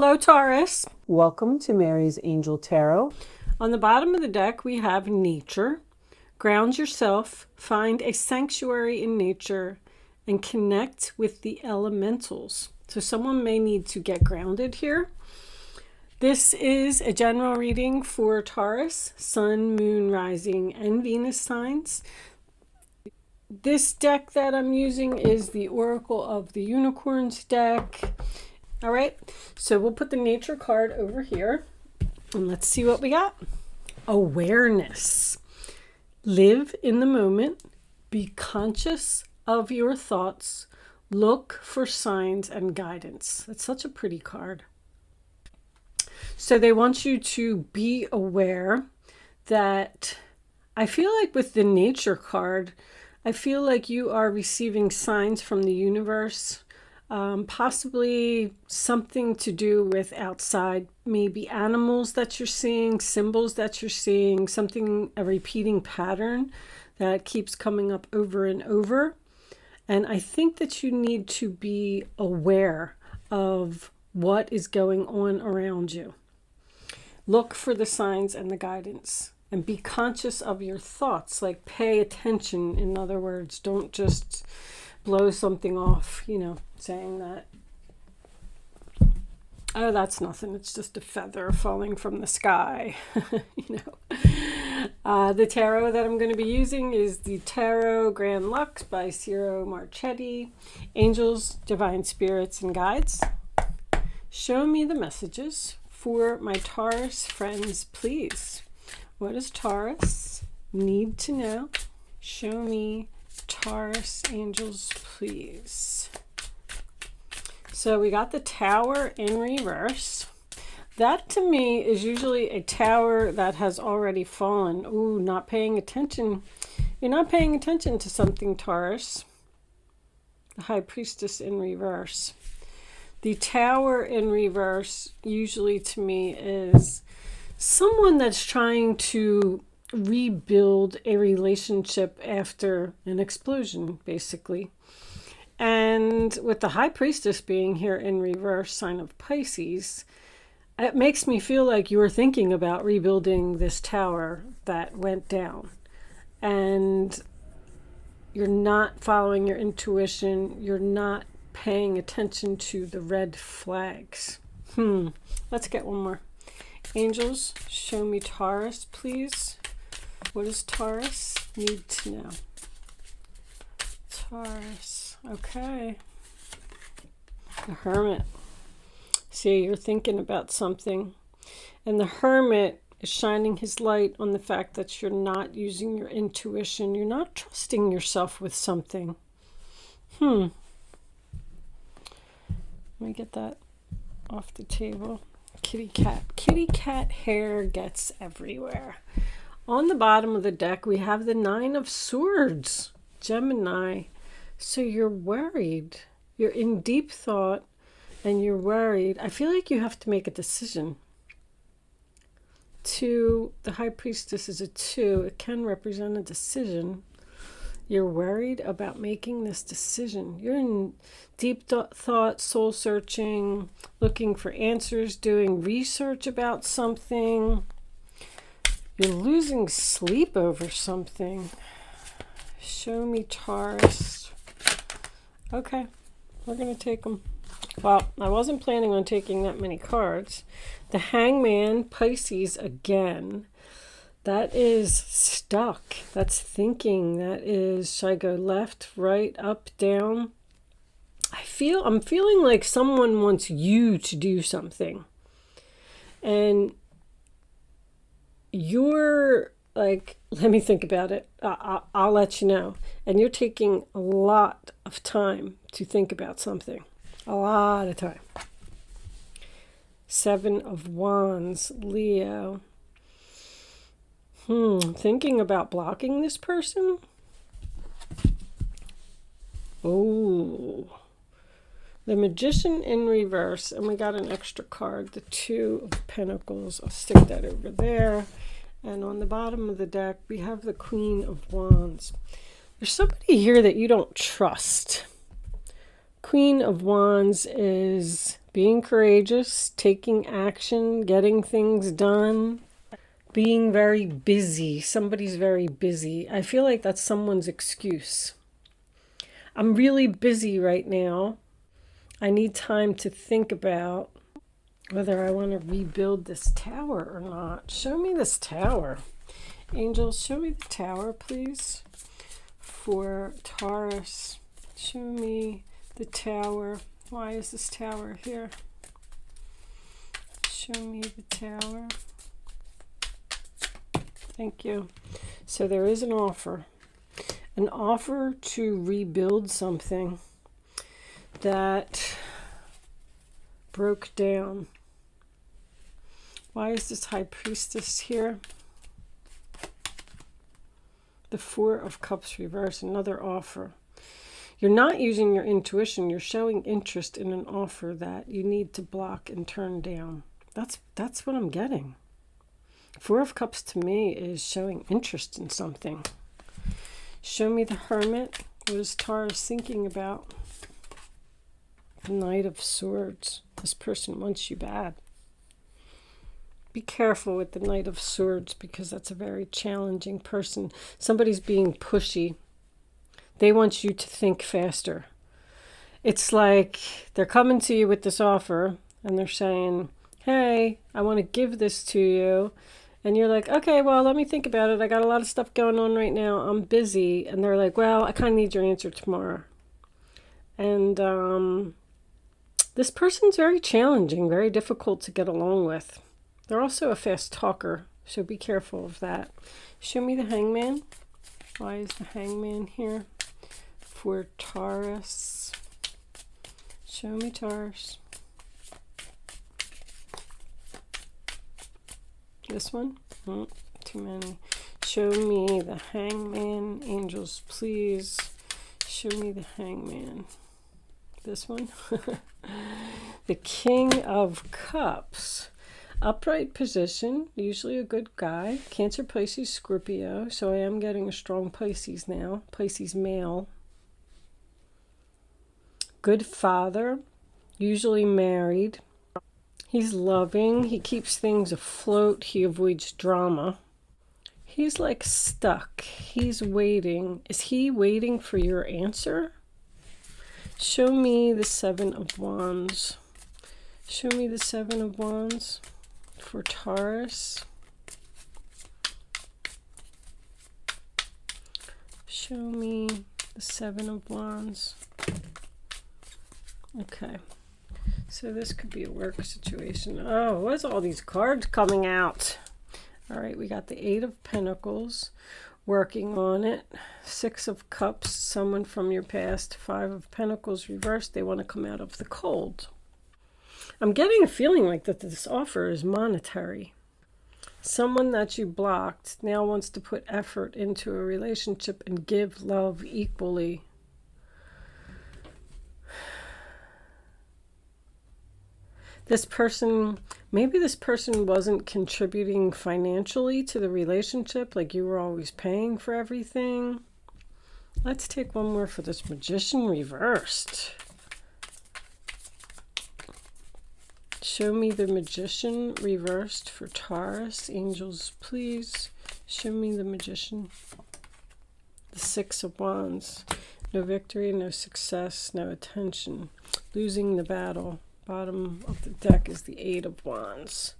Hello, Taurus. Welcome to Mary's Angel Tarot. On the bottom of the deck, we have nature. Ground yourself, find a sanctuary in nature, and connect with the elementals. So someone may need to get grounded here. This is a general reading for Taurus, Sun, Moon, Rising, and Venus signs. This deck that I'm using is the Oracle of the Unicorns deck. All right, so we'll put the nature card over here and let's see what we got. Awareness. Live in the moment. Be conscious of your thoughts. Look for signs and guidance. That's such a pretty card. So they want you to be aware that I feel like with the nature card, I feel like you are receiving signs from the universe, possibly something to do with outside, maybe animals that you're seeing, symbols that you're seeing, something, a repeating pattern that keeps coming up over and over. And I think that you need to be aware of what is going on around you. Look for the signs and the guidance. And be conscious of your thoughts, like pay attention. In other words, don't just blow something off, saying that, oh, that's nothing. It's just a feather falling from the sky. The tarot that I'm going to be using is the Tarot Grand Lux by Ciro Marchetti. Angels, divine spirits, and guides. Show me the messages for my Taurus friends, please. What does Taurus need to know? Show me, Taurus angels, please. So we got the Tower in reverse. That to me is usually a tower that has already fallen. Ooh, not paying attention. You're not paying attention to something, Taurus. The High Priestess in reverse. The Tower in reverse usually to me is someone that's trying to rebuild a relationship after an explosion, basically. And with the High Priestess being here in reverse, sign of Pisces, it makes me feel like you're thinking about rebuilding this tower that went down. And you're not following your intuition. You're not paying attention to the red flags. Let's get one more. Angels, show me Taurus, please. What does Taurus need to know? Taurus, okay. The Hermit. See, you're thinking about something. And the Hermit is shining his light on the fact that you're not using your intuition. You're not trusting yourself with something. Let me get that off the table. Kitty cat hair gets everywhere. On the bottom of the deck, we have the Nine of Swords, Gemini. So you're worried. You're in deep thought and you're worried. I feel like you have to make a decision. The High Priestess is a 2. It can represent a decision. You're worried about making this decision. You're in deep thought, soul searching, looking for answers, doing research about something. You're losing sleep over something. Show me Taurus. Okay, we're going to take them. Well, I wasn't planning on taking that many cards. The Hangman, Pisces again. That is stuck. That's thinking. That is, should I go left, right, up, down? I'm feeling like someone wants you to do something. And you're like, let me think about it. I'll let you know. And you're taking a lot of time to think about something. A lot of time. 7 of Wands, Leo. Thinking about blocking this person? Oh. The Magician in reverse. And we got an extra card, the 2 of Pentacles. I'll stick that over there. And on the bottom of the deck, we have the Queen of Wands. There's somebody here that you don't trust. Queen of Wands is being courageous, taking action, getting things done, being very busy. Somebody's very busy. I feel like that's someone's excuse. I'm really busy right now. I need time to think about whether I want to rebuild this tower or not. Show me this tower. Angels, show me the tower, please. For Taurus, show me the tower. Why is this tower here? Show me the tower. Thank you. So there is an offer to rebuild something that broke down. Why is this High Priestess here? The Four of Cups reverse, another offer. You're not using your intuition. You're showing interest in an offer that you need to block and turn down. That's what I'm getting. Four of Cups to me is showing interest in something. Show me the Hermit. What is Taurus thinking about? The Knight of Swords. This person wants you bad. Be careful with the Knight of Swords because that's a very challenging person. Somebody's being pushy. They want you to think faster. It's like they're coming to you with this offer and they're saying, hey, I want to give this to you. And you're like, okay, well, let me think about it. I got a lot of stuff going on right now. I'm busy. And they're like, well, I kind of need your answer tomorrow. And this person's very challenging, very difficult to get along with. They're also a fast talker, so be careful of that. Show me the Hangman. Why is the Hangman here? For Taurus. Show me Taurus. This one? Oh, too many. Show me the Hangman. Angels, please. Show me the Hangman. This one? The King of Cups. Upright position, usually a good guy. Cancer, Pisces, Scorpio. So I am getting a strong Pisces now. Pisces male. Good father, usually married. He's loving. He keeps things afloat. He avoids drama. He's like stuck. He's waiting. Is he waiting for your answer? Show me the Seven of Wands. Show me the Seven of Wands for Taurus. Show me the Seven of Wands. Okay. So this could be a work situation. Oh, what's all these cards coming out? All right, we got the Eight of Pentacles, working on it. Six of Cups, someone from your past. Five of Pentacles reversed. They want to come out of the cold. I'm getting a feeling like that this offer is monetary. Someone that you blocked now wants to put effort into a relationship and give love equally. This person, maybe this person wasn't contributing financially to the relationship, like you were always paying for everything. Let's take one more for this Magician reversed. Show me the Magician reversed for Taurus. Angels, please. Show me the Magician. The Six of Wands. No victory, no success, no attention. Losing the battle. Bottom of the deck is the Eight of Wands.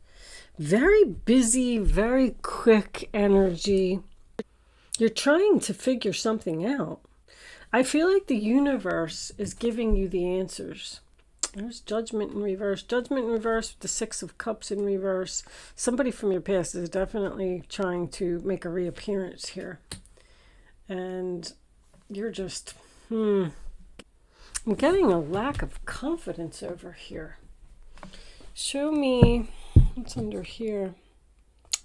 Very busy, very quick energy. You're trying to figure something out. I feel like the universe is giving you the answers. There's Judgment in reverse. Judgment in reverse with the Six of Cups in reverse. Somebody from your past is definitely trying to make a reappearance here. And you're just, I'm getting a lack of confidence over here. Show me what's under here.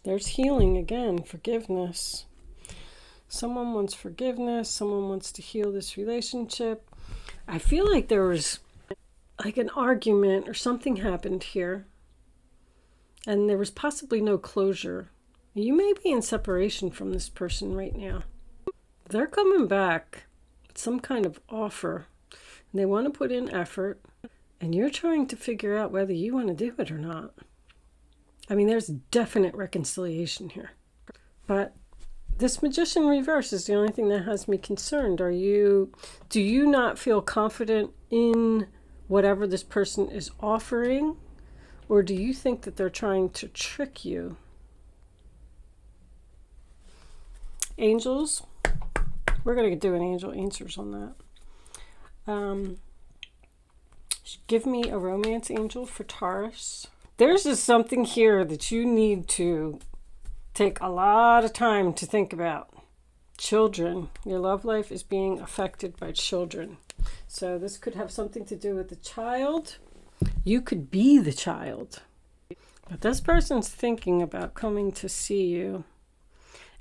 There's healing again, forgiveness. Someone wants forgiveness. Someone wants to heal this relationship. I feel like there was like an argument or something happened here. And there was possibly no closure. You may be in separation from this person right now. They're coming back with some kind of offer. and they want to put in effort, and you're trying to figure out whether you want to do it or not. I mean, there's definite reconciliation here. But this Magician reverse is the only thing that has me concerned. Do you not feel confident in whatever this person is offering? Or do you think that they're trying to trick you? Angels, we're going to do an angel answers on that. Give me a romance angel for Taurus. There's just something here that you need to take a lot of time to think about. Children. Your love life is being affected by children. So this could have something to do with the child. You could be the child. But this person's thinking about coming to see you.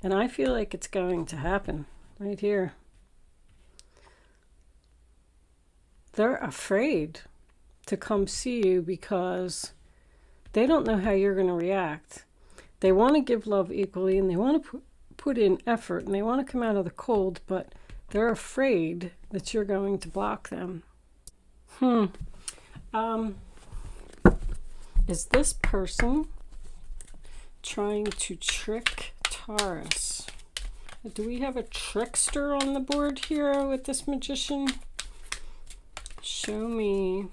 And I feel like it's going to happen right here. They're afraid to come see you because they don't know how you're going to react. They want to give love equally, and they want to put in effort, and they want to come out of the cold, but they're afraid that you're going to block them. Is this person trying to trick Taurus? Do we have a trickster on the board here with this Magician? Show me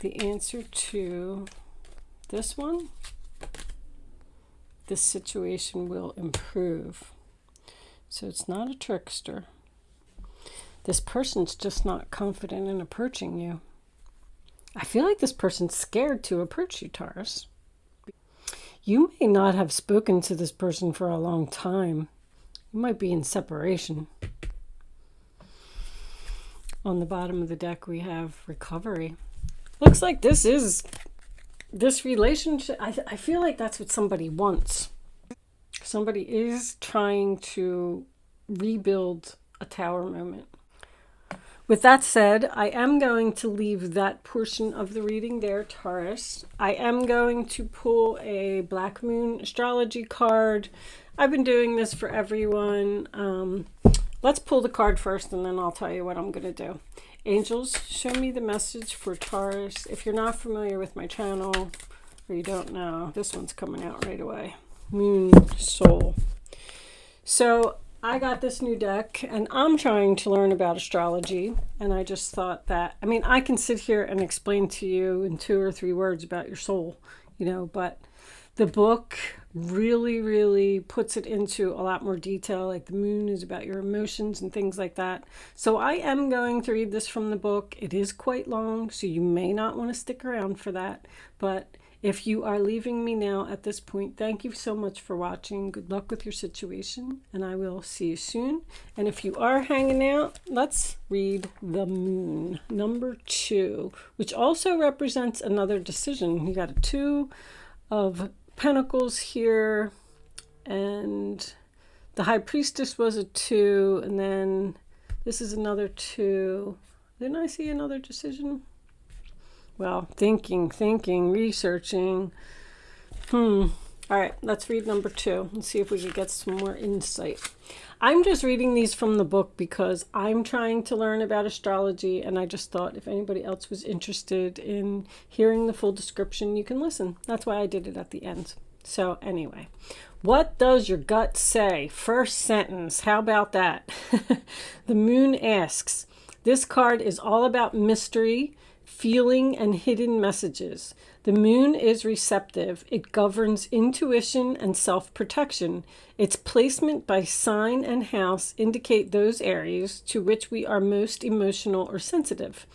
the answer to this one. This situation will improve. So it's not a trickster. This person's just not confident in approaching you. I feel like this person's scared to approach you, Taurus. You may not have spoken to this person for a long time. You might be in separation. On the bottom of the deck, we have recovery. Looks like this relationship. I feel like that's what somebody wants. Somebody is trying to rebuild a tower moment. With that said, I am going to leave that portion of the reading there, Taurus. I am going to pull a Black Moon astrology card. I've been doing this for everyone. Let's pull the card first, and then I'll tell you what I'm going to do. Angels, show me the message for Taurus. If you're not familiar with my channel, or you don't know, this one's coming out right away. Moon Soul. So I got this new deck, and I'm trying to learn about astrology, and I just thought that, I mean, I can sit here and explain to you in 2 or 3 words about your soul, but the book really, really puts it into a lot more detail. Like the moon is about your emotions and things like that. So I am going to read this from the book. It is quite long, so you may not want to stick around for that. But if you are leaving me now at this point, thank you so much for watching. Good luck with your situation, and I will see you soon. And if you are hanging out, let's read the moon, number 2, which also represents another decision. You got a 2 of Pentacles here, and the High Priestess was a 2, and then this is another 2. Didn't I see another decision? Well, thinking, researching. All right, let's read number 2 and see if we can get some more insight. I'm just reading these from the book because I'm trying to learn about astrology, and I just thought if anybody else was interested in hearing the full description, you can listen. That's why I did it at the end. So anyway, what does your gut say? First sentence, how about that? The moon asks, this card is all about mystery, feeling, and hidden messages. The moon is receptive. It governs intuition and self-protection. Its placement by sign and house indicate those areas to which we are most emotional or sensitive.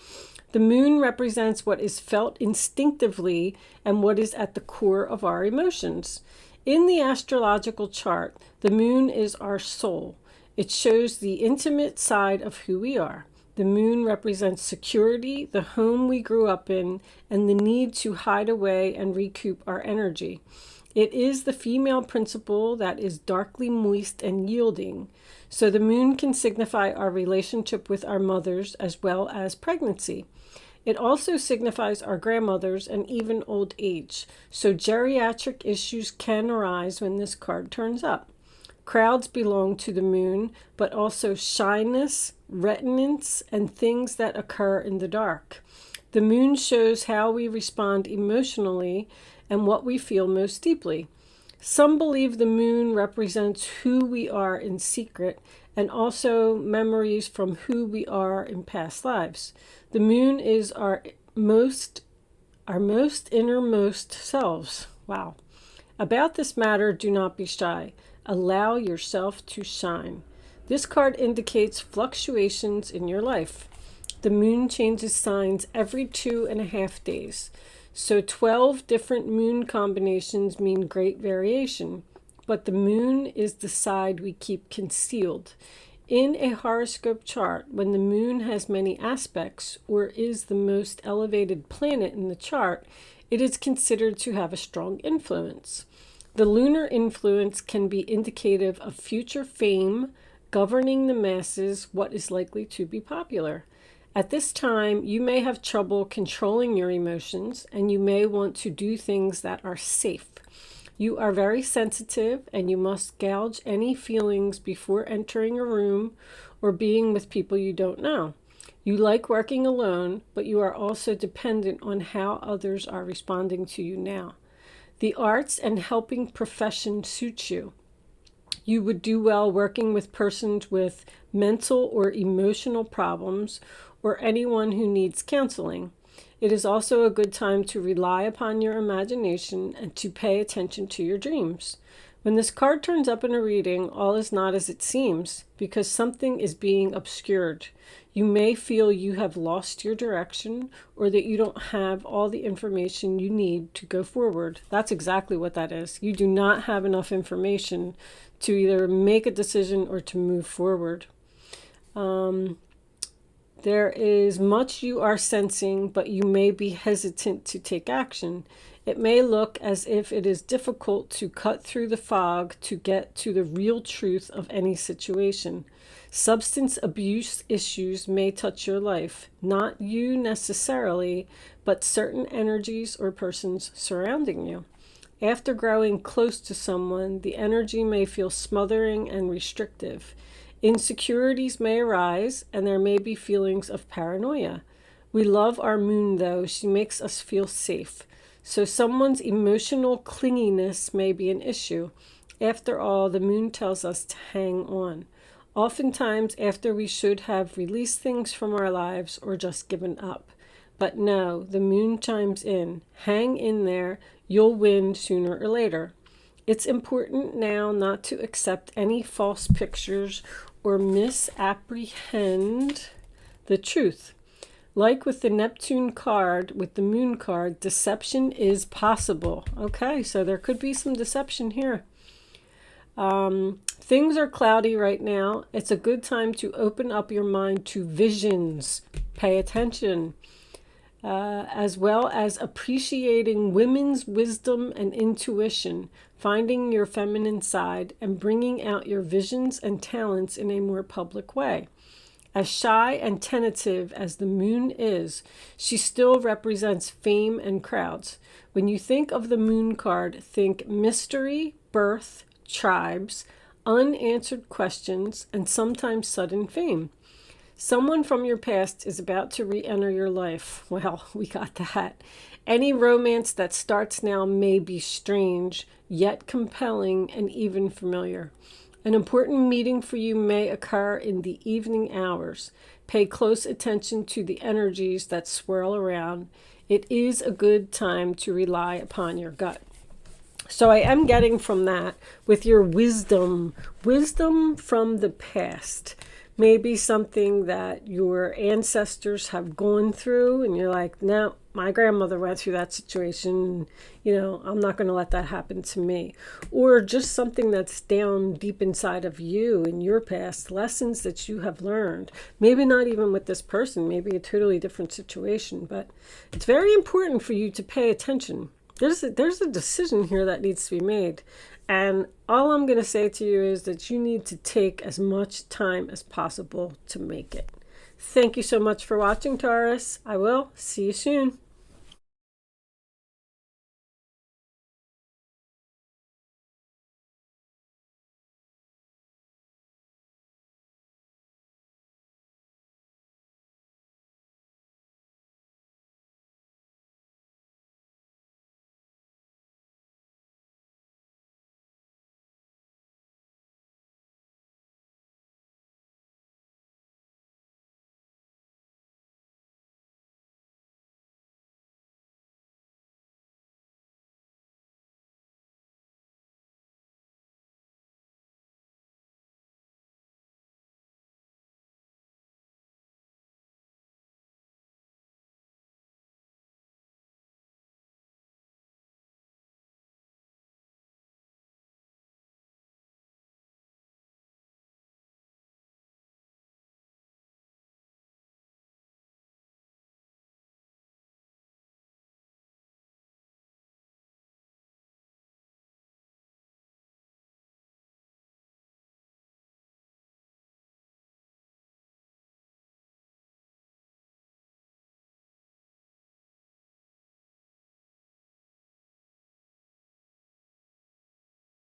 The moon represents what is felt instinctively and what is at the core of our emotions. In the astrological chart, the moon is our soul. It shows the intimate side of who we are. The moon represents security, the home we grew up in, and the need to hide away and recoup our energy. It is the female principle that is darkly moist and yielding. So the moon can signify our relationship with our mothers as well as pregnancy. It also signifies our grandmothers and even old age. So geriatric issues can arise when this card turns up. Crowds belong to the moon, but also shyness, reticence, and things that occur in the dark. The moon shows how we respond emotionally and what we feel most deeply. Some believe the moon represents who we are in secret and also memories from who we are in past lives. The moon is our most innermost selves. Wow. About this matter, do not be shy. Allow yourself to shine. This card indicates fluctuations in your life. The moon changes signs every 2.5 days. So 12 different moon combinations mean great variation. But the moon is the side we keep concealed. In a horoscope chart, when the moon has many aspects or is the most elevated planet in the chart, it is considered to have a strong influence. The lunar influence can be indicative of future fame, governing the masses, what is likely to be popular. At this time, you may have trouble controlling your emotions, and you may want to do things that are safe. You are very sensitive, and you must gauge any feelings before entering a room or being with people you don't know. You like working alone, but you are also dependent on how others are responding to you now. The arts and helping profession suits you. You would do well working with persons with mental or emotional problems or anyone who needs counseling. It is also a good time to rely upon your imagination and to pay attention to your dreams. When this card turns up in a reading, all is not as it seems because something is being obscured. You may feel you have lost your direction or that you don't have all the information you need to go forward. That's exactly what that is. You do not have enough information to either make a decision or to move forward. There is much you are sensing, but you may be hesitant to take action. It may look as if it is difficult to cut through the fog to get to the real truth of any situation. Substance abuse issues may touch your life, not you necessarily, but certain energies or persons surrounding you. After growing close to someone, the energy may feel smothering and restrictive. Insecurities may arise, and there may be feelings of paranoia. We love our moon, though. She makes us feel safe. So someone's emotional clinginess may be an issue. After all, the moon tells us to hang on. Oftentimes, after we should have released things from our lives or just given up. But no, the moon chimes in. Hang in there. You'll win sooner or later. It's important now not to accept any false pictures or misapprehend the truth. Like with the Neptune card, with the moon card, deception is possible. Okay, so there could be some deception here. Things are cloudy right now. It's a good time to open up your mind to visions. Pay attention. As well as appreciating women's wisdom and intuition, finding your feminine side, and bringing out your visions and talents in a more public way. As shy and tentative as the moon is, she still represents fame and crowds. When you think of the moon card, think mystery, birth, tribes, unanswered questions, and sometimes sudden fame. Someone from your past is about to re-enter your life. Well, we got that. Any romance that starts now may be strange, yet compelling and even familiar. An important meeting for you may occur in the evening hours. Pay close attention to the energies that swirl around. It is a good time to rely upon your gut. So I am getting from that with your wisdom from the past. Maybe something that your ancestors have gone through and you're like, no, my grandmother went through that situation. I'm not going to let that happen to me. Or just something that's down deep inside of you in your past, lessons that you have learned. Maybe not even with this person, maybe a totally different situation. But it's very important for you to pay attention. There's a decision here that needs to be made. And all I'm going to say to you is that you need to take as much time as possible to make it. Thank you so much for watching, Taurus. I will see you soon.